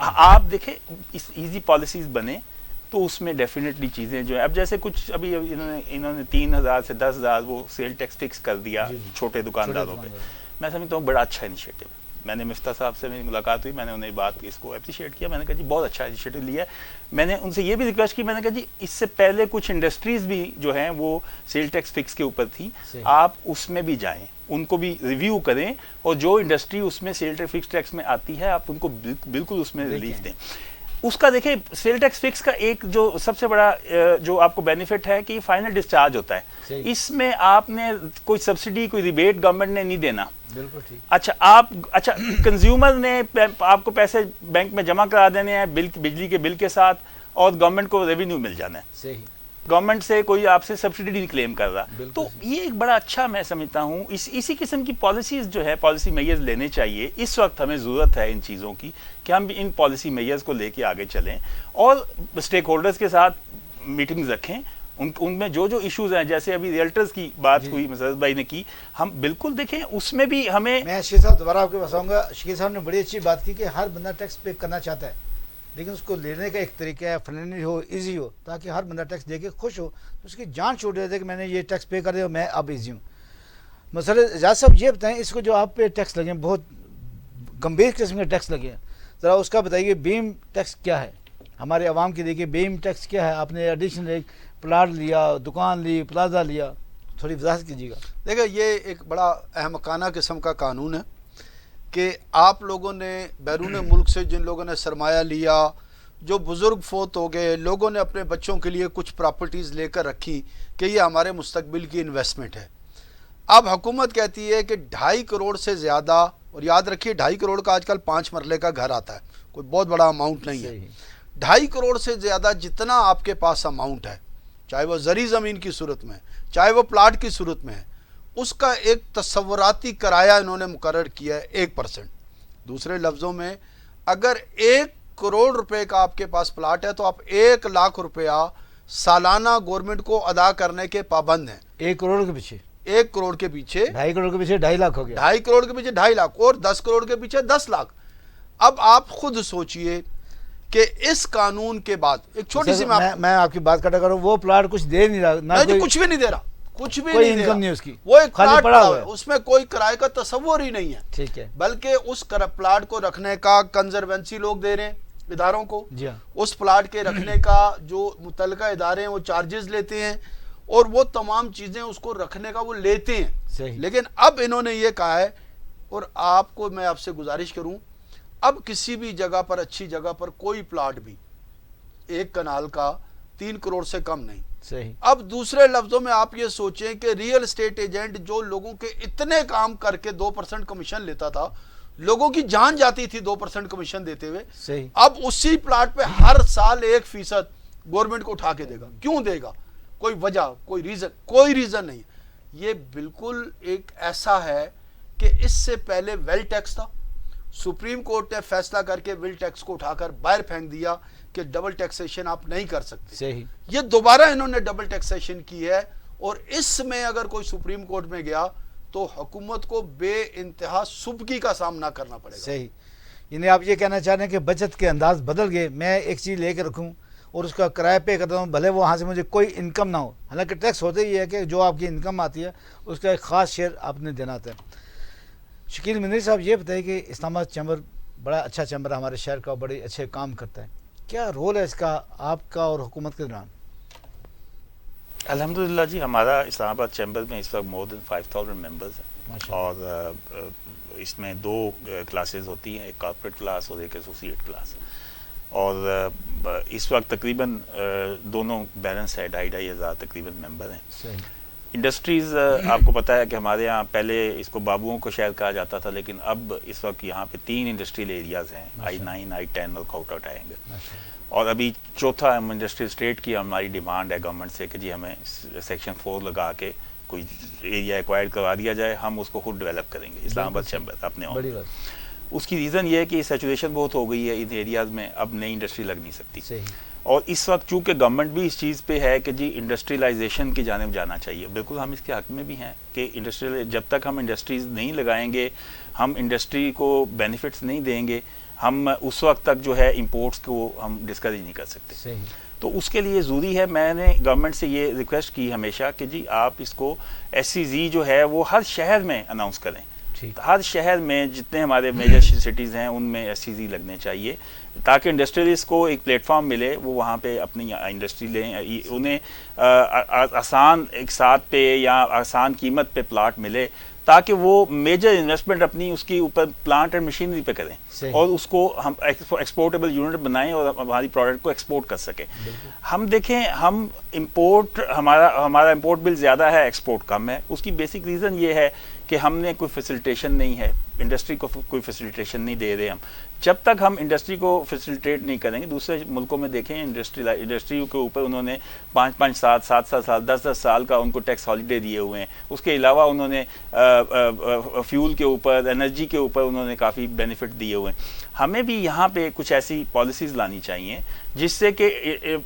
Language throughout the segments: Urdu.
آپ دیکھیں اس ایزی پالیسیز بنے تو اس میں ڈیفینیٹلی چیزیں جو ہیں اب جیسے کچھ ابھی انہوں نے 3,000 سے 10,000 وہ سیل ٹیکس فکس کر دیا چھوٹے دکانداروں پہ. میں سمجھتا ہوں بڑا اچھا انیشیٹو ہے. میں نے مفتاح صاحب سے میری ملاقات ہوئی, میں نے انہیں بات اس کو اپریشیٹ کیا. میں نے کہا جی بہت اچھا انیشیٹو لیا ہے. میں نے ان سے یہ بھی ریکویسٹ کی, میں نے کہا جی اس سے پہلے کچھ انڈسٹریز بھی جو ہیں وہ سیل ٹیکس فکس کے اوپر تھی, آپ اس میں بھی جائیں, ان کو بھی ریویو کریں, اور جو انڈسٹری اس میں سیل ٹیکس فکس ٹیکس میں آتی ہے آپ ان کو بالکل اس میں ریلیف دیں. اس کا دیکھیں سیل ٹیکس فکس کا ایک جو سب سے بڑا جو آپ کو بینیفٹ ہے کہ یہ فائنل ڈسچارج ہوتا ہے. اس میں آپ نے کوئی سبسڈی کوئی ریبیٹ گورنمنٹ نے نہیں دینا. بالکل ٹھیک. اچھا کنزیومر نے آپ کو پیسے بینک میں جمع کرا دینے ہیں بجلی کے بل کے ساتھ, اور گورنمنٹ کو ریونیو مل جانا ہے. صحیح. گورنمنٹ سے کوئی آپ سے سبسڈی نہیں کلیم کر رہا. تو یہ ایک بڑا اچھا میں سمجھتا ہوں اسی قسم کی پالیسیز جو ہے پالیسی میئرز لینے چائیے. اس وقت ہمیں ضرورت ہے ان چیزوں کی کہ ہم ان پالیسی میئرز کو لے کے آگے چلیں اور اسٹیک ہولڈرز کے ساتھ میٹنگز رکھیں. ان میں جو ایشوز ہیں, جیسے ابھی ریئلٹرز کی بات ہوئی مسعود بھائی نے کی, ہم بالکل دیکھیں اس میں بھی ہمیں. میں شکیل صاحب دوبارہ آپ کے پاس آؤں گا. شکیل صاحب نے بڑی اچھی بات کی کہ ہر بندہ ٹیکس پے کرنا چاہتا ہے, لیکن اس کو لینے کا ایک طریقہ ہے فرینڈلی ہو, ایزی ہو, تاکہ ہر بندہ ٹیکس دے کے خوش ہو, تو اس کی جان چھوٹ جاتی ہے کہ میں نے یہ ٹیکس پے کر دیا, میں اب ایزی ہوں. مسئلہ اعجاز صاحب یہ بتائیں, اس کو جو آپ پہ ٹیکس لگے ہیں بہت گمبھیر قسم کے ٹیکس لگے ہیں, ذرا اس کا بتائیے. بیم ٹیکس کیا ہے ہمارے عوام کی؟ دیکھیے بیم ٹیکس کیا ہے. آپ نے ایڈیشنل ایک پلاٹ لیا, دکان لی, پلازا لیا, تھوڑی وضاحت کیجیے گا. دیکھیں یہ ایک بڑا احمقانہ قسم کا قانون ہے کہ آپ لوگوں نے بیرون ملک سے جن لوگوں نے سرمایہ لیا, جو بزرگ فوت ہو گئے, لوگوں نے اپنے بچوں کے لیے کچھ پراپرٹیز لے کر رکھی کہ یہ ہمارے مستقبل کی انویسٹمنٹ ہے. اب حکومت کہتی ہے کہ 2.5 کروڑ سے زیادہ, اور یاد رکھیے 2.5 کروڑ کا آج کل 5 مرلے کا گھر آتا ہے, کوئی بہت بڑا اماؤنٹ نہیں ہے. 2.5 کروڑ سے زیادہ جتنا آپ کے پاس اماؤنٹ ہے, چاہے وہ زرعی زمین کی صورت میں, چاہے وہ پلاٹ کی صورت میں ہے, اس کا ایک تصوراتی کرایہ انہوں نے مقرر کیا ہے 1%. دوسرے لفظوں میں اگر 1 کروڑ روپے کا آپ کے پاس پلاٹ ہے تو آپ 1 لاکھ روپیہ سالانہ گورنمنٹ کو ادا کرنے کے پابند ہیں. 1 کروڑ کے پیچھے 1 کروڑ کے پیچھے 2.5 کروڑ کے پیچھے 2.5 لاکھ ہو گیا. 2.5 کروڑ کے پیچھے 2.5 لاکھ, اور 10 کروڑ کے پیچھے 10 لاکھ. اب آپ خود سوچئے کہ اس قانون کے بعد ایک چھوٹی سی میں آپ کی بات کٹا کروں, وہ پلاٹ کچھ دے نہیں رہا, کچھ بھی نہیں دے رہا, کچھ بھی کوئی نہیں انکم نہیں اس کی, وہ ایک خالی پلاٹ پڑا ہوا ہے, اس میں کوئی کرائے کا تصور ہی نہیں ہے. ٹھیک ہے. بلکہ اس پلاٹ کو رکھنے کا کنزروینسی لوگ دے رہے ہیں اداروں کو, اس پلاٹ کے رکھنے کا جو متعلقہ ادارے ہیں وہ چارجز لیتے ہیں, اور وہ تمام چیزیں اس کو رکھنے کا وہ لیتے ہیں. لیکن اب انہوں نے یہ کہا ہے, اور آپ کو میں آپ سے گزارش کروں, اب کسی بھی جگہ پر, اچھی جگہ پر کوئی پلاٹ بھی 1 کنال کا 3 کروڑ سے کم نہیں. صحیح. اب دوسرے لفظوں میں آپ یہ سوچیں کہ ریئل اسٹیٹ ایجنٹ جو لوگوں کے اتنے کام کر کے 2% کمیشن لیتا تھا, لوگوں کی جان جاتی تھی 2% کمیشن دیتے ہوئے, صحیح, اب اسی پلاٹ پہ ہر سال 1% گورنمنٹ کو اٹھا کے دے گا. کیوں دے گا؟ کوئی وجہ, کوئی ریزن نہیں. یہ بالکل ایک ایسا ہے کہ اس سے پہلے ویل ٹیکس تھا, سپریم کورٹ نے فیصلہ کر کے ویل ٹیکس کو اٹھا کر باہر پھینک دیا کہ ڈبل ٹیکسیشن آپ نہیں کر سکتے. صحیح. یہ دوبارہ انہوں نے ڈبل ٹیکسیشن کی ہے, اور اس میں اگر کوئی سپریم کورٹ میں گیا تو حکومت کو بے انتہا سبکی کا سامنا کرنا پڑے گا. صحیح. یعنی آپ یہ کہنا چاہ رہے ہیں کہ بچت کے انداز بدل گئے, میں ایک چیز لے کے رکھوں اور اس کا کرایہ پے کرتا ہوں, بھلے وہ وہاں سے مجھے کوئی انکم نہ ہو, حالانکہ ٹیکس ہوتے ہی ہے کہ جو آپ کی انکم آتی ہے اس کا ایک خاص شیئر آپ نے دینا ہوتا ہے. شکیل منیری صاحب یہ بتائیے کہ اسلام آباد چیمبر بڑا اچھا چیمبر ہے ہمارے شہر کا, بڑے اچھے کام کرتا ہے, کیا رول ہے اس کا آپ کا اور حکومت کے دوران؟ الحمدللہ جی, ہمارا اسلام آباد چیمبر میں اس وقت مور دین 5000 ممبرز ہیں, اور اس میں 2 کلاسز ہوتی ہیں, ایک کارپوریٹ کلاس اور ایک ایسوسیٹ کلاس, اور اس وقت تقریباً دونوں بیلنس ہے, 2,500 تقریباً ممبر ہیں. صحیح. انڈسٹریز آپ کو پتہ ہے کہ ہمارے یہاں پہلے اس کو بابوؤں کو شہر کہا جاتا تھا, لیکن اب اس وقت یہاں پہ 3 انڈسٹریل ایریاز ہیں, I-9, I-10 اور کھوٹا ٹائنگل, اور ابھی چوتھا انڈسٹریل اسٹیٹ کی ہماری ڈیمانڈ ہے گورنمنٹ سے کہ جی ہمیں سیکشن 4 لگا کے کوئی ایریا ایکوائر کروا دیا جائے, ہم اس کو خود ڈیولپ کریں گے اسلام آباد چیمبر اپنے. اس کی ریزن یہ ہے کہ سیچوریشن بہت ہو گئی ہے ان ایریاز میں, اب نئی انڈسٹری لگ نہیں سکتی. اور اس وقت چونکہ گورنمنٹ بھی اس چیز پہ ہے کہ جی انڈسٹریلائزیشن کی جانب جانا چاہیے, بالکل ہم اس کے حق میں بھی ہیں کہ جب تک ہم انڈسٹریز نہیں لگائیں گے, ہم انڈسٹری کو بینیفٹس نہیں دیں گے, ہم اس وقت تک جو ہے امپورٹس کو ہم ڈسکریج نہیں کر سکتے. صحیح. تو اس کے لیے ضروری ہے, میں نے گورنمنٹ سے یہ ریکویسٹ کی ہمیشہ کہ جی آپ اس کو SCZ جو ہے وہ ہر شہر میں اناؤنس کریں. ہر شہر میں جتنے ہمارے میجر سٹیز ہیں ان میں SCZ لگنے چاہیے, تاکہ انڈسٹریلسٹ کو ایک پلیٹ فارم ملے, وہ وہاں پہ اپنی انڈسٹری لیں, انہیں آسان ایک ساتھ پہ یا آسان قیمت پہ پلاٹ ملے, تاکہ وہ میجر انویسٹمنٹ اپنی اس کے اوپر پلانٹ اور مشینری پہ کریں اور اس کو ہم ایکسپورٹیبل یونٹ بنائیں اور ہماری پروڈکٹ کو ایکسپورٹ کر سکیں. ہم دیکھیں, ہم امپورٹ ہمارا امپورٹ بل زیادہ ہے, ایکسپورٹ کم ہے. اس کی بیسک ریزن یہ ہے کہ ہم نے کوئی فیسیلیٹیشن نہیں ہے, انڈسٹری کو کوئی فیسیلیٹیشن نہیں دے رہے ہم. جب تک ہم انڈسٹری کو فیسیلیٹیٹ نہیں کریں گے, دوسرے ملکوں میں دیکھیں انڈسٹری کے اوپر انہوں نے 5-5 سال 7 سال 10 سال کا ان کو ٹیکس ہالیڈے دیے ہوئے ہیں. اس کے علاوہ انہوں نے فیول کے اوپر, انرجی کے اوپر انہوں نے کافی بینیفٹ دیے ہوئے ہیں. ہمیں بھی یہاں پہ کچھ ایسی پالیسیز لانی چاہیے جس سے کہ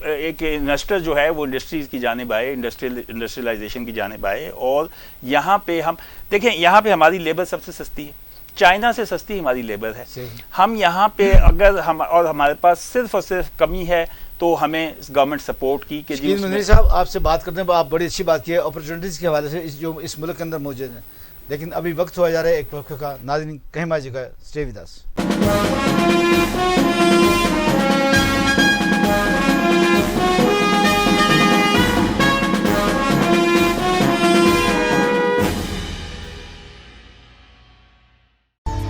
ایک انویسٹر جو ہے وہ انڈسٹریز کی جانب آئے, انڈسٹریلائزیشن کی جانب آئے. اور یہاں پہ ہم دیکھیں, یہاں پہ ہماری لیبر سب سے سستی ہے, چائنا سے سستی ہماری لیبر ہے. ہم یہاں پہ اگر اور ہمارے پاس صرف اور صرف کمی ہے تو ہمیں گورنمنٹ سپورٹ کی کہ جی. منیر صاحب, آپ سے بات کرتے ہیں, آپ بڑی اچھی بات کی ہے اپرچونیٹیز کے حوالے سے جو اس ملک کے اندر موجود ہیں, لیکن ابھی وقت ہوا جا رہا ہے ایک وقت کا. ناظرین کہیں مت جگہ, اسٹے ود اس.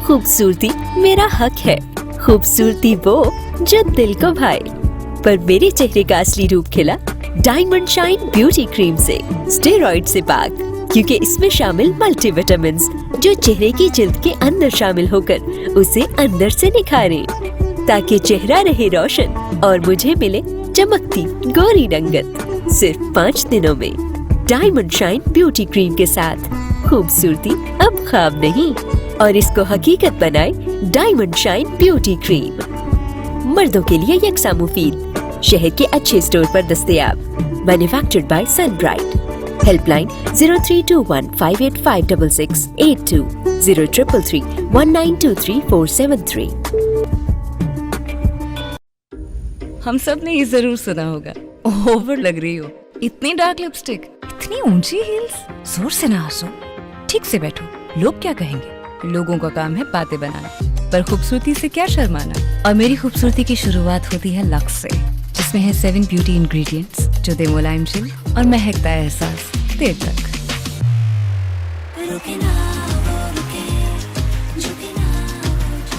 خوبصورتی میرا حق ہے, خوبصورتی وہ جو دل کو بھائے, پر میرے چہرے کا اصلی روپ کھلا ڈائمنڈ شائن بیوٹی کریم سے, اسٹیرائڈ سے پاک, کیونکہ اس میں شامل ملٹی وٹامنز جو چہرے کی جلد کے اندر شامل ہو کر اسے اندر سے نکھاریں, تاکہ چہرہ رہے روشن اور مجھے ملے چمکتی گوری رنگت. صرف 5 دنوں میں ڈائمنڈ شائن بیوٹی کریم کے ساتھ خوبصورتی اب خواب نہیں, اور اس کو حقیقت بنائے ڈائمنڈ شائن بیوٹی کریم. مردوں کے لیے یکساں مفید, شہر کے اچھے اسٹور پر دستیاب. Manufactured by Sun Bright. Helpline 0321585662 0333192343. ہم سب نے یہ ضرور سنا ہوگا, اوور لگ رہی ہو, اتنی ڈارک لپسٹک, اتنی اونچی ہیلز, زور سے نہ ہنسو, ٹھیک سے بیٹھو, لوگ کیا کہیں گے. لوگوں کا کام ہے باتیں بنانا, پر خوبصورتی سے کیا شرمانا. اور میری خوبصورتی کی شروعات ہوتی ہے لکس سے, جس میں ہے 7 بیوٹی انگریڈینٹس جو دے ملائم جلد اور مہکتا ہے احساس دیر تک.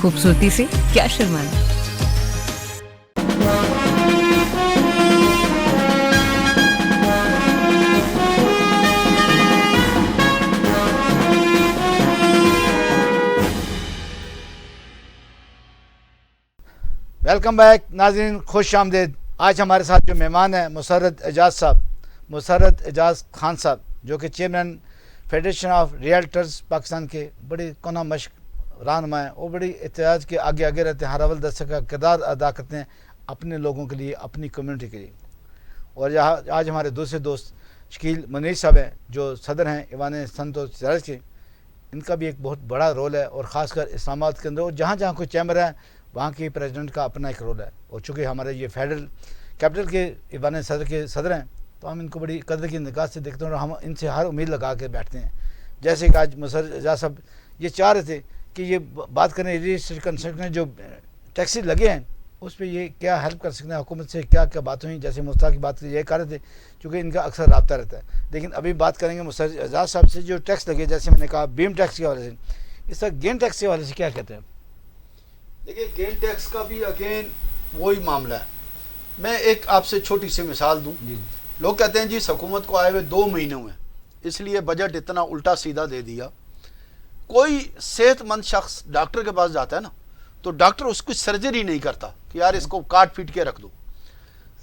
خوبصورتی سے کیا شرمانا. ویلکم بیک ناظرین, خوش آمدید. آج ہمارے ساتھ جو مہمان ہیں مسرت اعجاز صاحب, مسرت اعجاز خان صاحب, جو کہ چیئرمین فیڈریشن آف ریئلٹرز پاکستان کے بڑی کونا مشق رہنما ہیں. وہ بڑی احتجاج کے آگے رہتے ہیں, ہر اول دستے کا کردار ادا کرتے ہیں اپنے لوگوں کے لیے, اپنی کمیونٹی کے لیے. اور آج ہمارے دوسرے دوست شکیل منیر صاحب ہیں جو صدر ہیں ایوان سنتو چرچ کے. ان کا بھی ایک بہت بڑا رول ہے, اور خاص کر اسلام آباد کے اندر اور جہاں جہاں کوئی چیمبر ہے وہاں کی پریزیڈنٹ کا اپنا ایک رول ہے. اور چونکہ ہمارے یہ فیڈرل کیپٹل کے ایوان صدر کے صدر ہیں, تو ہم ان کو بڑی قدر کی نگاہ سے دیکھتے ہیں اور ہم ان سے ہر امید لگا کے بیٹھتے ہیں. جیسے کہ آج مسرت اعجاز صاحب یہ چاہ رہے تھے کہ یہ بات کریں ریل اسٹیٹ کنسٹرکشن جو ٹیکسز لگے ہیں اس پہ یہ کیا ہیلپ کر سکتے ہیں, حکومت سے کیا کیا بات ہوئی. جیسے مفتاح کی بات یہ کر رہے تھے چونکہ ان کا اکثر رابطہ رہتا ہے. لیکن ابھی بات کریں گے مسرت اعجاز صاحب سے جو ٹیکس لگے, جیسے میں نے کہا بیم ٹیکس کے حوالے سے, اس کا گین ٹیکس کے حوالے سے کیا کہتے ہیں. دیکھیے گین ٹیکس کا بھی اگین وہی معاملہ ہے. میں ایک آپ سے چھوٹی سی مثال دوں. لوگ کہتے ہیں جی حکومت کو آئے ہوئے 2 مہینے ہوئے, اس لیے بجٹ اتنا الٹا سیدھا دے دیا. کوئی صحت مند شخص ڈاکٹر کے پاس جاتا ہے نا, تو ڈاکٹر اس کی سرجری نہیں کرتا کہ یار اس کو کاٹ پیٹ کے رکھ دو.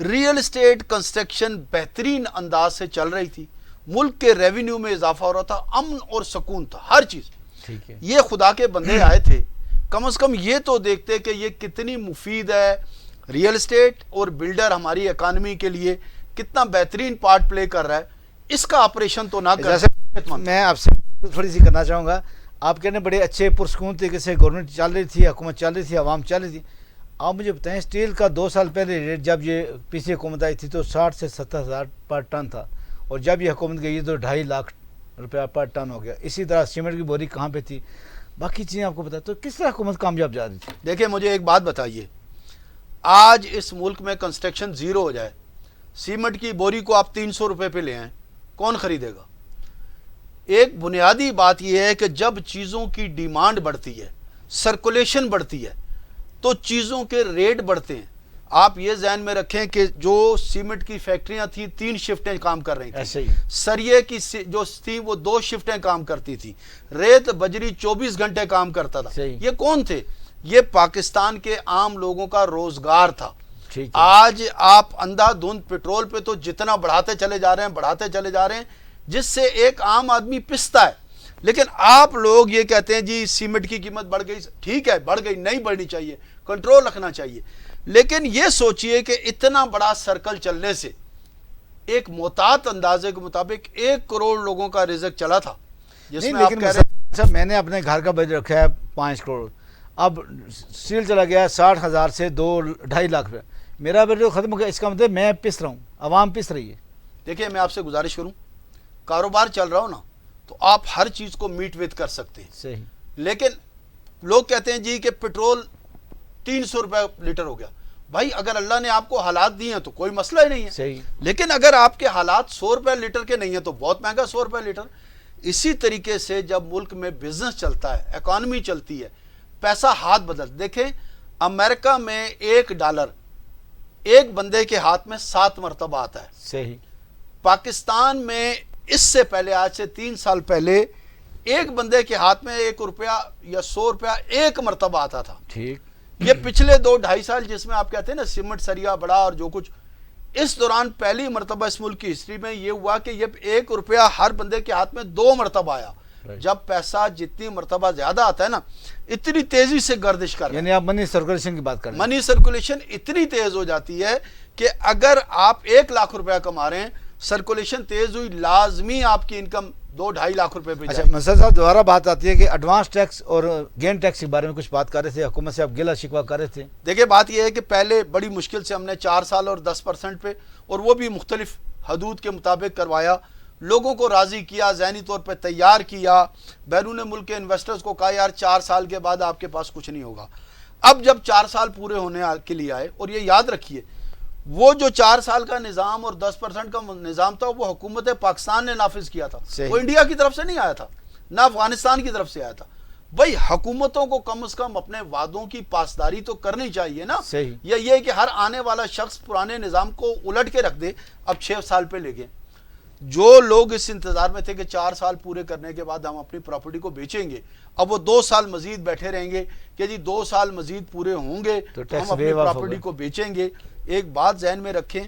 ریئل اسٹیٹ کنسٹرکشن بہترین انداز سے چل رہی تھی, ملک کے ریونیو میں اضافہ ہو رہا تھا, امن اور سکون تھا, ہر چیز. یہ خدا کے بندے آئے تھے, کم از کم یہ تو دیکھتے کہ یہ کتنی مفید ہے ریئل اسٹیٹ, اور بلڈر ہماری اکانومی کے لیے کتنا بہترین پارٹ پلے کر رہا ہے, اس کا آپریشن تو نہ کر. میں آپ سے تھوڑی سی کرنا چاہوں گا, آپ کہنے بڑے اچھے پرسکون طریقے سے گورنمنٹ چل رہی تھی, حکومت چل رہی تھی, عوام چل رہی تھی. آپ مجھے بتائیں اسٹیل کا 2 سال پہلے ریٹ جب یہ پچھلی حکومت آئی تھی تو 60 سے 70 ہزار پر ٹن تھا, اور جب یہ حکومت گئی تو 2.5 لاکھ روپیہ پر ٹن ہو گیا. اسی طرح سیمنٹ کی بوری کہاں پہ تھی, باقی چیزیں آپ کو بتا. تو کس طرح حکومت کامیاب جا رہی تھی؟ دیکھیں مجھے ایک بات بتائیے, آج اس ملک میں کنسٹرکشن زیرو ہو جائے, سیمنٹ کی بوری کو آپ 300 روپے پہ لے آئیں, کون خریدے گا؟ ایک بنیادی بات یہ ہے کہ جب چیزوں کی ڈیمانڈ بڑھتی ہے, سرکولیشن بڑھتی ہے, تو چیزوں کے ریٹ بڑھتے ہیں. آپ یہ ذہن میں رکھیں کہ جو سیمنٹ کی فیکٹریاں تھیں 3 شفٹیں کام کر رہی تھیں, سریے کی جو تھی وہ 2 شفٹیں کام کرتی تھی, ریت بجری 24 گھنٹے کام کرتا تھا. یہ کون تھے؟ یہ پاکستان کے عام لوگوں کا روزگار تھا. آج آپ اندھا دھند پیٹرول پہ تو جتنا بڑھاتے چلے جا رہے ہیں جس سے ایک عام آدمی پستا ہے. لیکن آپ لوگ یہ کہتے ہیں جی سیمنٹ کی قیمت بڑھ گئی. ٹھیک ہے, بڑھ گئی, نہیں بڑھنی چاہیے, کنٹرول رکھنا چاہیے. لیکن یہ سوچئے کہ اتنا بڑا سرکل چلنے سے ایک محتاط اندازے کے مطابق 1 کروڑ لوگوں کا رزق چلا تھا, جس میں آپ کہہ رہے ہیں میں نے اپنے گھر کا بجٹ رکھا ہے 5 کروڑ, اب سیل چلا گیا 60,000 سے 2.5 لاکھ روپے, میرا بجٹ ختم ہو گیا. اس کا مطلب میں پس رہا ہوں, عوام پس رہی ہے. دیکھیں میں آپ سے گزارش کروں, کاروبار چل رہا ہو نا تو آپ ہر چیز کو میٹ ویت کر سکتے ہیں. صحیح. لیکن لوگ کہتے ہیں جی کہ پیٹرول 300 روپے لیٹر ہو گیا. بھائی اگر اللہ نے آپ کو حالات دی ہیں تو کوئی مسئلہ ہی نہیں ہے. صحیح. لیکن اگر آپ کے حالات 100 روپے لیٹر کے نہیں ہیں تو بہت مہنگا 100 روپے لیٹر. اسی طریقے سے جب ملک میں بزنس چلتا ہے, اکانومی چلتی ہے, پیسہ ہاتھ بدل. دیکھیں امریکہ میں $1 ایک بندے کے ہاتھ میں 7 مرتبہ آتا ہے. صحیح. پاکستان میں اس سے پہلے, آج سے 3 سال پہلے, ایک بندے کے ہاتھ میں 1 روپیہ یا 100 روپیہ ایک مرتبہ آتا تھا. ٹھیک. یہ پچھلے 2-2.5 سال جس میں آپ کہتے ہیں نا سیمنٹ سریا بڑا اور جو کچھ, اس دوران پہلی مرتبہ اس ملک کی ہسٹری میں یہ ہوا کہ یہ 1 روپیہ ہر بندے کے ہاتھ میں 2 مرتبہ آیا. جب پیسہ جتنی مرتبہ زیادہ آتا ہے نا, اتنی تیزی سے گردش کر رہے ہیں. یعنی آپ منی سرکولیشن کی بات کر رہے ہیں. منی سرکولیشن اتنی تیز ہو جاتی ہے کہ اگر آپ 1 لاکھ روپیہ کما رہے ہیں, سرکولیشن تیز ہوئی, لازمی آپ کی انکم 2-2.5 لاکھ روپے پہ اچھا جائے. مسئلہ صاحب دوبارہ بات آتی ہے کہ ایڈوانس ٹیکس اور گین ٹیکس کے بارے میں کچھ بات کر رہے تھے, حکومت سے آپ گلہ شکوہ کر رہے تھے. دیکھیں بات یہ ہے کہ پہلے بڑی مشکل سے ہم نے 4 سال اور 10% پہ, اور وہ بھی مختلف حدود کے مطابق کروایا, لوگوں کو راضی کیا, ذہنی طور پہ تیار کیا, بیرون ملک کے انویسٹرز کو کہا یار 4 سال کے بعد آپ کے پاس کچھ نہیں ہوگا. اب جب 4 سال پورے ہونے کے لیے آئے, اور یہ یاد رکھیے وہ جو 4 سال کا نظام اور 10% کا نظام تھا وہ حکومت پاکستان نے نافذ کیا تھا. وہ انڈیا کی طرف سے نہیں آیا تھا, نہ افغانستان کی طرف سے آیا تھا. بھائی حکومتوں کو کم از کم اپنے وعدوں کی پاسداری تو کرنی چاہیے نا. یا یہ کہ ہر آنے والا شخص پرانے نظام کو الٹ کے رکھ دے, اب 6 سال پہ لے گئے. جو لوگ اس انتظار میں تھے کہ 4 سال پورے کرنے کے بعد ہم اپنی پراپرٹی کو بیچیں گے, اب وہ 2 سال مزید بیٹھے رہیں گے کہ جی 2 سال مزید پورے ہوں گے تو ہم اپنی پراپرٹی کو بیچیں گے. ایک بات ذہن میں رکھیں,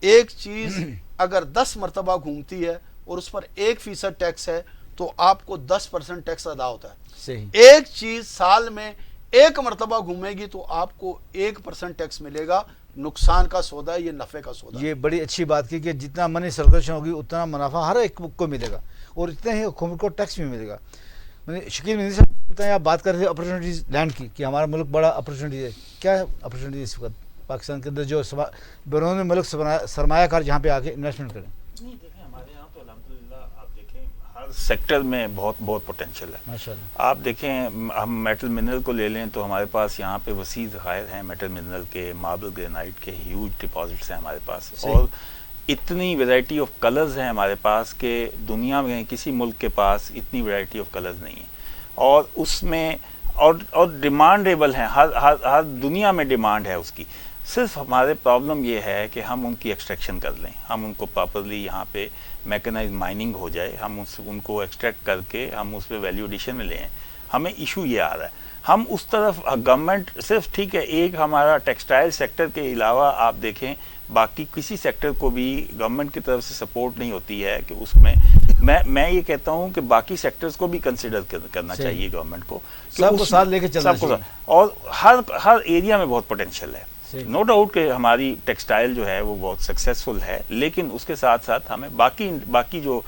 ایک چیز اگر 10 مرتبہ گھومتی ہے اور اس پر 1% ٹیکس ہے تو آپ کو 10% ٹیکس ادا ہوتا ہے. ایک چیز سال میں 1 مرتبہ گھومے گی تو آپ کو 1% ٹیکس ملے گا. نقصان کا سودا ہے, یہ نفع کا سودا ہے. یہ بڑی اچھی بات کی کہ جتنا منی سرکولیشن ہوگی اتنا منافع ہر ایک کو ملے گا, اور اتنا ہی حکومت کو ٹیکس بھی ملے گا. شکیل مہندی صاحب بتائیں, آپ بات کر رہے تھے اپرچونیٹیز لینڈ کی کہ ہمارا ملک بڑا اپرچونیٹی ہے. کیا اپرچونیٹی اس وقت پاکستان کے اندر جو بیرون ملک سرمایہ کار جہاں پہ آ کے انویسٹمنٹ کریں؟ نہیں دیکھیں ہمارے یہاں تو الحمدللہ آپ دیکھیں ہر سیکٹر میں بہت پوٹینشیل ہے. ماشاءاللہ. آپ دیکھیں ہم میٹل منرل کو لے لیں تو ہمارے پاس یہاں پہ وسیع ذخائر ہیں میٹل منرل کے, ماربل گرینائٹ کے ہیوج ڈپازٹس ہیں ہمارے پاس, اور اتنی ویرائٹی آف کلرز ہیں ہمارے پاس کہ دنیا میں کسی ملک کے پاس اتنی ویرائٹی آف کلرز نہیں ہیں. اور اس میں اور ڈیمانڈیبل ہیں, ہر دنیا میں ڈیمانڈ ہے اس کی. صرف ہمارے پرابلم یہ ہے کہ ہم ان کی ایکسٹریکشن کر لیں, ہم ان کو پراپرلی یہاں پہ میکنائز مائننگ ہو جائے, ہم ان کو ایکسٹریکٹ کر کے ہم اس پہ ویلیو ایڈیشن میں لیں. ہمیں ایشو یہ آ رہا ہے, ہم اس طرف گورنمنٹ صرف ٹھیک ہے ایک ہمارا ٹیکسٹائل سیکٹر کے علاوہ آپ دیکھیں باقی کسی سیکٹر کو بھی گورنمنٹ کی طرف سے سپورٹ نہیں ہوتی ہے کہ اس میں یہ کہتا ہوں کہ باقی سیکٹرز کو بھی کنسیڈر کرنا چاہیے گورنمنٹ کو, سب کو ساتھ لے کے چلنا چاہیے. اور ہر ایریا میں بہت پوٹینشیل ہے. نو ڈاؤٹ کہ ہماری ٹیکسٹائل جو ہے وہ بہت سکسیسفل ہے, لیکن اس کے ساتھ ساتھ ہمیں باقی جو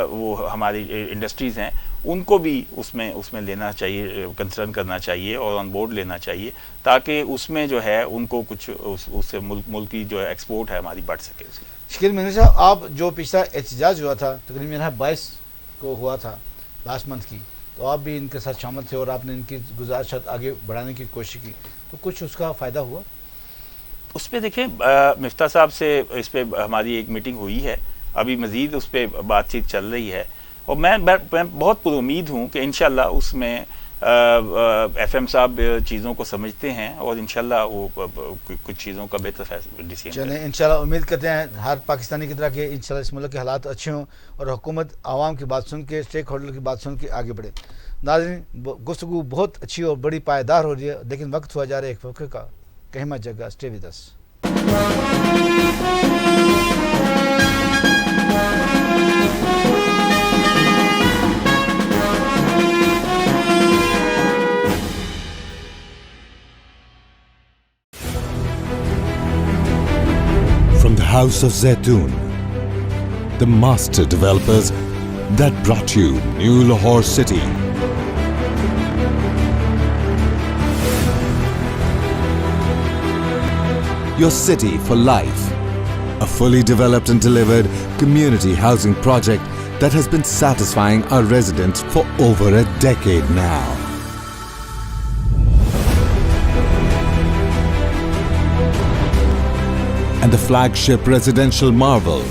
وہ ہماری انڈسٹریز ہیں ان کو بھی اس میں لینا چاہیے, کنسرن کرنا چاہیے اور آن بورڈ لینا چاہیے, تاکہ اس میں جو ہے ان کو کچھ اس سے ملک کی جو ایکسپورٹ ہے ہماری بڑھ سکے. شکیل مہندی صاحب, آپ جو پچھلا احتجاج ہوا تھا تقریباً 22 کو ہوا تھا لاسٹ منتھ کی, تو آپ بھی ان کے ساتھ شامل تھے اور آپ نے ان کی گزارشات آگے بڑھانے کی کوشش کی, تو کچھ اس کا فائدہ ہوا؟ اس پہ دیکھیں مفتاح صاحب سے اس پہ ہماری ایک میٹنگ ہوئی ہے, ابھی مزید اس پہ بات چیت چل رہی ہے, اور میں بہت پر امید ہوں کہ انشاءاللہ اس میں ایف ایم صاحب چیزوں کو سمجھتے ہیں اور انشاءاللہ وہ کچھ چیزوں کا بہتر ڈیسیژن چلیں انشاءاللہ امید کرتے ہیں ہر پاکستانی کی طرح کہ انشاءاللہ اس ملک کے حالات اچھے ہوں اور حکومت عوام کی بات سن کے, اسٹیک ہولڈر کی بات سن کے آگے بڑھے. ناظرین, گفتگو بہت اچھی اور بڑی پائیدار ہو رہی ہے, لیکن وقت ہوا جا رہا ہے ایک وقت کا. کہیں مت جگہ, stay with us. From the House of Zaytoon, the master developers that brought you New Lahore City. Your city for life. A fully developed and delivered community housing project that has been satisfying our residents for over a decade now. And the flagship residential marvel,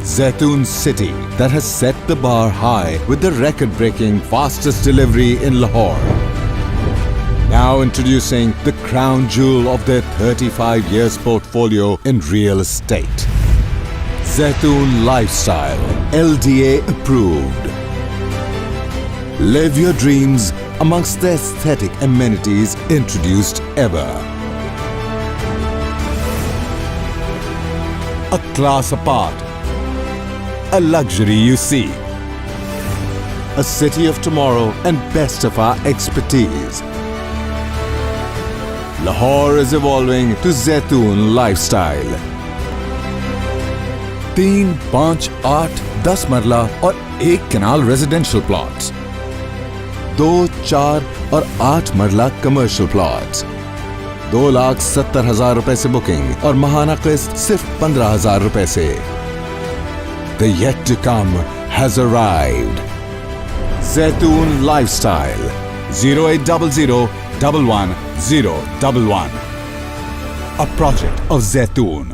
Zaytoon City, that has set the bar high with the record-breaking fastest delivery in Lahore. Now introducing the crown jewel of their 35 years portfolio in real estate. Zaytoon Lifestyle, LDA approved. Live your dreams amongst the aesthetic amenities introduced ever. A class apart, a luxury you see, a city of tomorrow and best of our expertise. Lahore is evolving to Zaytoon Lifestyle. 3, 5, 8, 10 مرلہ اور 1 کنال ریزیڈینشل پلاٹس, 2, 4 اور 8 مرلہ کمرشل پلاٹس, 2,70,000 روپے سے بکنگ اور ماہانہ قسط صرف 15,000 روپے سے. The yet to come has arrived. Zaytoon Lifestyle, 0800-11-011. A project of Zaytoon.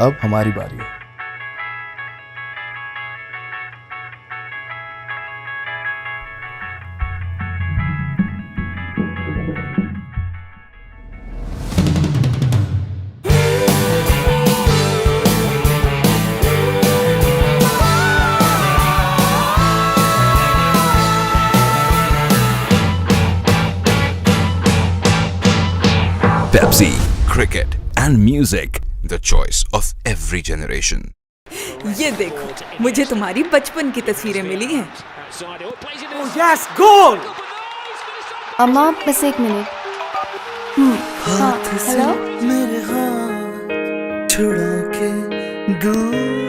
اب ہماری باری ہے. Pepsi, cricket and music, the choice of every generation. یہ دیکھو مجھے تمہاری بچپن کی تصویریں ملی ہیں. یس گول. اما بس 1 منٹ. ہاں ہیلو. میرے ہاتھ چھڑا کے دور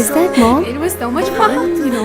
Is that mom? It was so much fun, you know.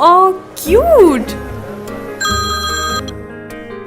Oh, cute.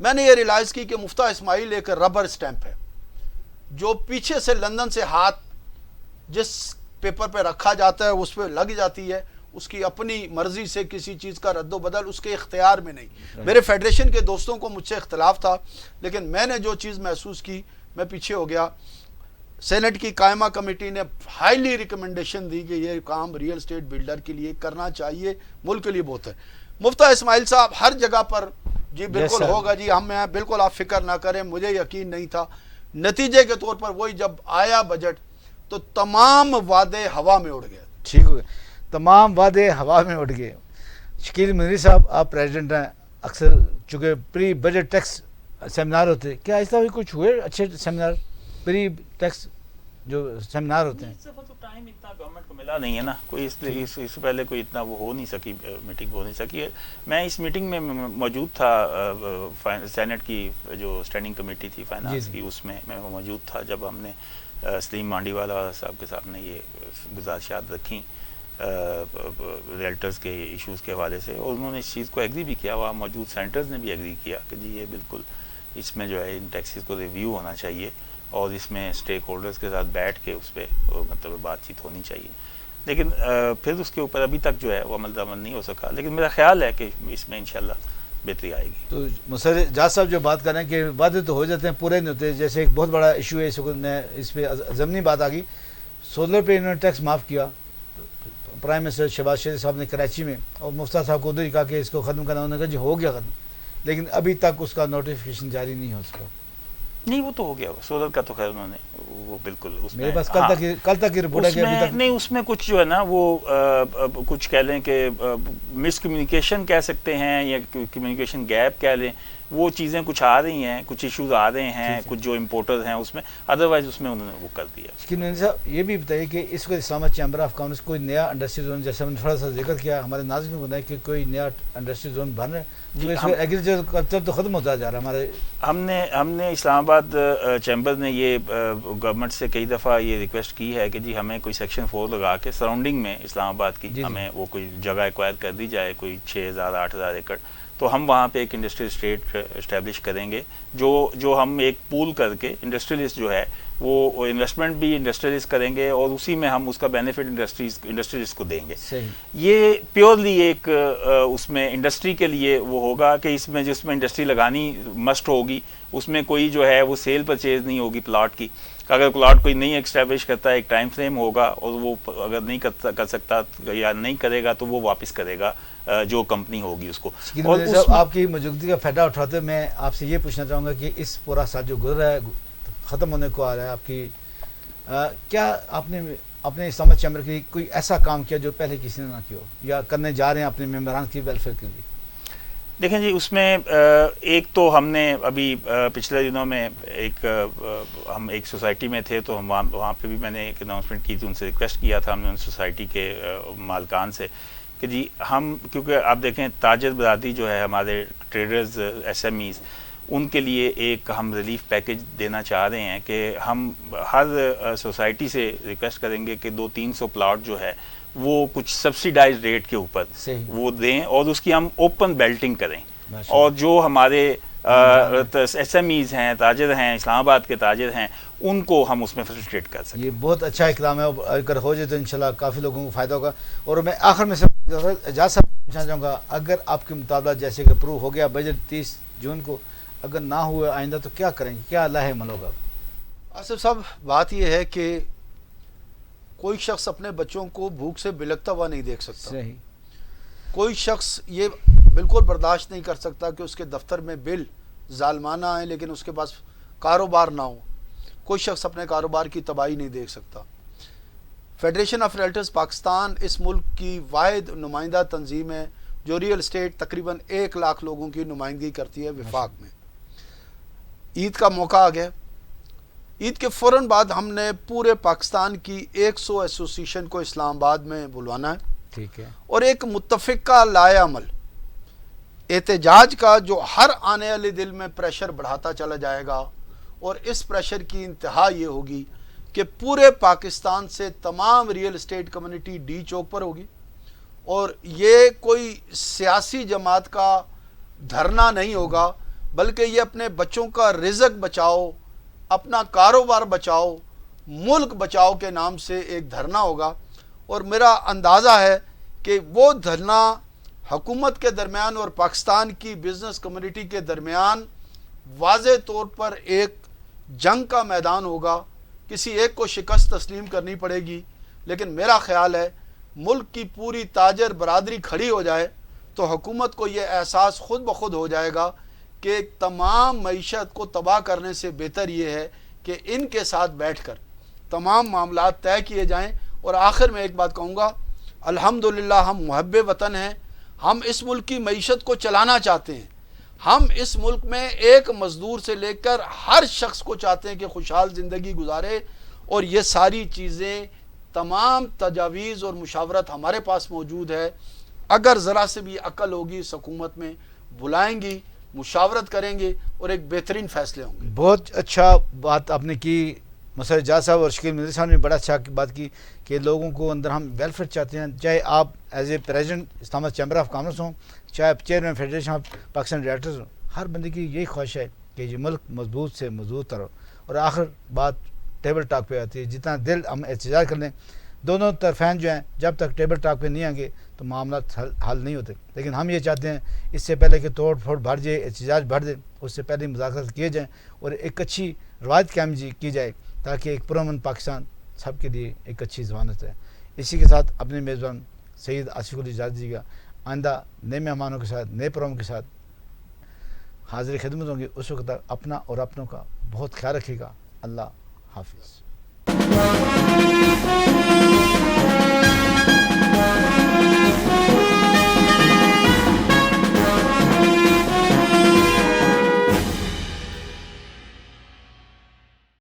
میں نے یہ ریلائز کی کہ مفتاح اسماعیل ایک ربر سٹیمپ ہے جو پیچھے سے لندن سے ہاتھ جس پیپر پہ رکھا جاتا ہے اس پہ لگ جاتی ہے، اس کی اپنی مرضی سے کسی چیز کا رد و بدل اس کے اختیار میں نہیں۔ میرے فیڈریشن کے دوستوں کو مجھ سے اختلاف تھا، لیکن میں نے جو چیز محسوس کی میں پیچھے ہو گیا۔ سینٹ کی قائمہ کمیٹی نے ہائیلی ریکمنڈیشن دی کہ یہ کام ریئل اسٹیٹ بلڈر کے لیے کرنا چاہیے، ملک کے لیے بہت ہے۔ مفتاح اسماعیل صاحب ہر جگہ پر جی بالکل ہوگا جی، ہم ہیں بالکل، آپ فکر نہ کریں، مجھے یقین نہیں تھا۔ نتیجے کے طور پر وہی جب آیا بجٹ تو تمام وعدے ہوا میں اڑ گئے۔ ٹھیک ہو گئے، تمام وعدے ہوا میں اڑ گئے۔ شکیل منیری صاحب آپ پریزیڈنٹ ہیں، اکثر چونکہ پری بجٹ ٹیکس سیمینار ہوتے، کیا اس طرح کچھ ہوئے اچھے سیمینار پری ٹیکس جو سیمینار ہوتے ہیں؟ اس دفعہ تو ٹائم اتنا گورنمنٹ کو ملا نہیں ہے نا، کوئی اس سے پہلے کوئی اتنا وہ ہو نہیں سکی، میٹنگ ہو نہیں سکی ہے۔ میں اس میٹنگ میں موجود تھا، سینٹ کی جو اسٹینڈنگ کمیٹی تھی فائنانس کی، اس میں میں موجود تھا جب ہم نے سلیم مانڈی والا صاحب کے سامنے یہ گزارشات رکھیں ریئلٹرز کے ایشوز کے حوالے سے، اور انہوں نے اس چیز کو ایگری بھی کیا، وہاں موجود سینٹرز نے بھی ایگری کیا کہ جی یہ بالکل اس میں جو ہے ان ٹیکسز کو ریویو ہونا چاہیے اور اس میں اسٹیک ہولڈرز کے ساتھ بیٹھ کے اس پہ مطلب بات چیت ہونی چاہیے۔ لیکن پھر اس کے اوپر ابھی تک جو ہے وہ عمل درآمد نہیں ہو سکا، لیکن میرا خیال ہے کہ اس میں انشاءاللہ بہتری آئے گی۔ تو مسر جاز صاحب جو بات کر رہے ہیں کہ وعدے تو ہو جاتے ہیں پورے نہیں ہوتے، جیسے ایک بہت بڑا ایشو ہے اس پہ ضمنی بات آ گئی، سولر پہ انہوں نے ٹیکس معاف کیا، پرائم منسٹر شہباز شریف صاحب نے کراچی میں، اور مفتاح صاحب کو ادھر ہی کہا کہ اس کو ختم کرنا، انہوں نے کہا جی ہو گیا ختم، لیکن ابھی تک اس کا نوٹیفیکیشن جاری نہیں ہو سکا۔ نہیں وہ تو ہو گیا، سولر کا تو خیر انہوں نے وہ بالکل اس میں میرے پاس کل تک کی رپورٹ ہے کہ ابھی تک نہیں، اس میں کچھ جو ہے نا وہ کچھ کہہ لیں کہ مس کمیونیکیشن کہہ سکتے ہیں یا کمیونیکیشن گیپ کہہ لیں، وہ چیزیں کچھ آ رہی ہیں، کچھ ایشوز آ رہے ہیں، کچھ جو امپورٹرز ہیں اس میں، ادروائز اس میں انہوں نے وہ کر دیا۔ لیکن صاحب یہ بھی بتائیے کہ اس کو اسلام آباد چیمبر آف کامرس کوئی نیا انڈسٹری زون، جیسے ہم نے تھوڑا سا ذکر کیا، ہمارے ناظرین کو بتائیں کہ کوئی نیا انڈسٹری زون بن رہا ہے، ایگریکلچر کلچر تو ختم ہوتا جا رہا ہے ہمارے۔ ہم نے اسلام آباد چیمبر نے یہ گورنمنٹ سے کئی دفعہ یہ ریکویسٹ کی ہے کہ جی ہمیں کوئی سیکشن 4 لگا کے سراؤنڈنگ میں اسلام آباد کی ہمیں وہ کوئی جگہ ایکوائر کر دی جائے، کوئی 6000 8000 ایکڑ، تو ہم وہاں پہ ایک انڈسٹریل اسٹیٹ اسٹیبلش کریں گے، جو ہم ایک پول کر کے انڈسٹریلسٹ جو ہے وہ انویسٹمنٹ بھی انڈسٹریلسٹ کریں گے اور اسی میں ہم اس کا بینیفٹ انڈسٹریلسٹ کو دیں گے۔ یہ پیورلی ایک اس میں انڈسٹری کے لیے وہ ہوگا کہ اس میں جس میں انڈسٹری لگانی مسٹ ہوگی، اس میں کوئی جو ہے وہ سیل پرچیز نہیں ہوگی پلاٹ کی، اگر پلاٹ کوئی نہیں ایکسٹیبلش کرتا ہے ایک ٹائم فریم ہوگا، اور وہ اگر نہیں کر سکتا یا نہیں کرے گا تو وہ واپس کرے گا جو کمپنی ہوگی اس کو۔ اور آپ کی موجودگی کا فائدہ اٹھاتے ہوئے میں آپ سے یہ پوچھنا چاہوں گا کہ اس پورا سال جو گزر رہا ہے ختم ہونے کو آ رہا ہے، آپ کی کیا آپ نے اپنے اسلام آباد چیمبر کے لیے کوئی ایسا کام کیا جو پہلے کسی نے نہ کیا ہو یا کرنے جا رہے ہیں اپنے ممبران کی ویلفیئر کے لیے؟ دیکھیں جی اس میں ایک تو ہم نے ابھی پچھلے دنوں میں ہم ایک سوسائٹی میں تھے تو ہم وہاں پہ بھی میں نے ایک اناؤنسمنٹ کی تھی، ان سے ریکویسٹ کیا تھا ہم نے ان سوسائٹی کے مالکان سے کہ جی ہم، کیونکہ آپ دیکھیں تاجر برادری جو ہے ہمارے ٹریڈرز ایس ایم ایز، ان کے لیے ایک ہم ریلیف پیکج دینا چاہ رہے ہیں کہ ہم ہر سوسائٹی سے ریکویسٹ کریں گے کہ 200-300 پلاٹ جو ہے وہ کچھ سبسیڈائز ریٹ کے اوپر وہ دیں اور اس کی ہم اوپن بیلٹنگ کریں، اور جو ہمارے ایس ایم ایز ہیں، تاجر ہیں، اسلام آباد کے تاجر ہیں، ان کو ہم اس میں فیسیلیٹیٹ کر سکیں۔ یہ بہت اچھا اقدام ہے، اگر ہو جائے تو انشاءاللہ کافی لوگوں کو فائدہ ہوگا۔ اور میں آخر میں سے اجاز صاحب پوچھنا چاہوں گا، اگر آپ کے مطالبہ جیسے کہ اپروو ہو گیا بجٹ 30 جون کو، اگر نہ ہوئے آئندہ تو کیا کریں گے، کیا لاہ عمل ہوگا؟ آصف صاحب بات یہ ہے کہ کوئی شخص اپنے بچوں کو بھوک سے بلکتا ہوا نہیں دیکھ سکتا، صحیح، کوئی شخص یہ بالکل برداشت نہیں کر سکتا کہ اس کے دفتر میں بل ظالمانہ آئیں لیکن اس کے پاس کاروبار نہ ہو، کوئی شخص اپنے کاروبار کی تباہی نہیں دیکھ سکتا۔ فیڈریشن آف ریئلٹرز پاکستان اس ملک کی واحد نمائندہ تنظیم ہے جو ریئل اسٹیٹ تقریباً 1 لاکھ لوگوں کی نمائندگی کرتی ہے وفاق میں۔ عید کا موقع آ گیا، عید کے فوراً بعد ہم نے پورے پاکستان کی 100 ایسوسیشن کو اسلام آباد میں بلوانا ہے، ٹھیک ہے، اور ایک متفقہ لائے عمل احتجاج کا جو ہر آنے والے دل میں پریشر بڑھاتا چلا جائے گا، اور اس پریشر کی انتہا یہ ہوگی کہ پورے پاکستان سے تمام ریئل اسٹیٹ کمیونٹی ڈی چوک پر ہوگی، اور یہ کوئی سیاسی جماعت کا دھرنا نہیں ہوگا بلکہ یہ اپنے بچوں کا رزق بچاؤ، اپنا کاروبار بچاؤ، ملک بچاؤ کے نام سے ایک دھرنا ہوگا. اور میرا اندازہ ہے کہ وہ دھرنا حکومت کے درمیان اور پاکستان کی بزنس کمیونٹی کے درمیان واضح طور پر ایک جنگ کا میدان ہوگا. کسی ایک کو شکست تسلیم کرنی پڑے گی، لیکن میرا خیال ہے ملک کی پوری تاجر برادری کھڑی ہو جائے تو حکومت کو یہ احساس خود بخود ہو جائے گا کہ تمام معیشت کو تباہ کرنے سے بہتر یہ ہے کہ ان کے ساتھ بیٹھ کر تمام معاملات طے کیے جائیں. اور آخر میں ایک بات کہوں گا، الحمدللہ ہم محب وطن ہیں، ہم اس ملک کی معیشت کو چلانا چاہتے ہیں. ہم اس ملک میں ایک مزدور سے لے کر ہر شخص کو چاہتے ہیں کہ خوشحال زندگی گزارے، اور یہ ساری چیزیں تمام تجاویز اور مشاورت ہمارے پاس موجود ہے. اگر ذرا سے بھی عقل ہوگی اس حکومت میں، بلائیں گی، مشاورت کریں گے اور ایک بہترین فیصلے ہوں گے. بہت اچھا بات آپ نے کی مسعود جاز صاحب اور شکیل مدنی صاحب نے بڑا اچھا بات کی کہ لوگوں کو اندر ہم ویلفیئر چاہتے ہیں. چاہے آپ ایز اے پریزیڈنٹ اسلام آباد چیمبر آف کامرس ہوں، چاہے chairman federation of Pakistan directors ہوں، ہر بندے کی یہی خواہش ہے کہ یہ ملک مضبوط سے مضبوط طرح. اور آخر بات ٹیبل ٹاک پہ آتی ہے. جتنا دل ہم احتجاج کر لیں، دونوں طرفین جو ہیں جب تک ٹیبل ٹاک پہ نہیں آئیں گے تو معاملات حل نہیں ہوتے. لیکن ہم یہ چاہتے ہیں اس سے پہلے کہ توڑ پھوڑ بڑھ جائے، احتجاج بڑھ جائے، اس سے پہلے مذاکرات کیے جائیں اور ایک اچھی روایت قائم کی جائے تاکہ ایک پرامن پاکستان سب کے لیے ایک اچھی ضمانت ہے. اسی کے ساتھ اپنے میزبان سید آصف کو اجازت دیجیے گا. آئندہ نئے مہمانوں کے ساتھ، نئے پروگرام کے ساتھ حاضر خدمت ہوں گے. اس وقت تک اپنا اور اپنوں کا بہت خیال رکھیے گا. اللہ حافظ.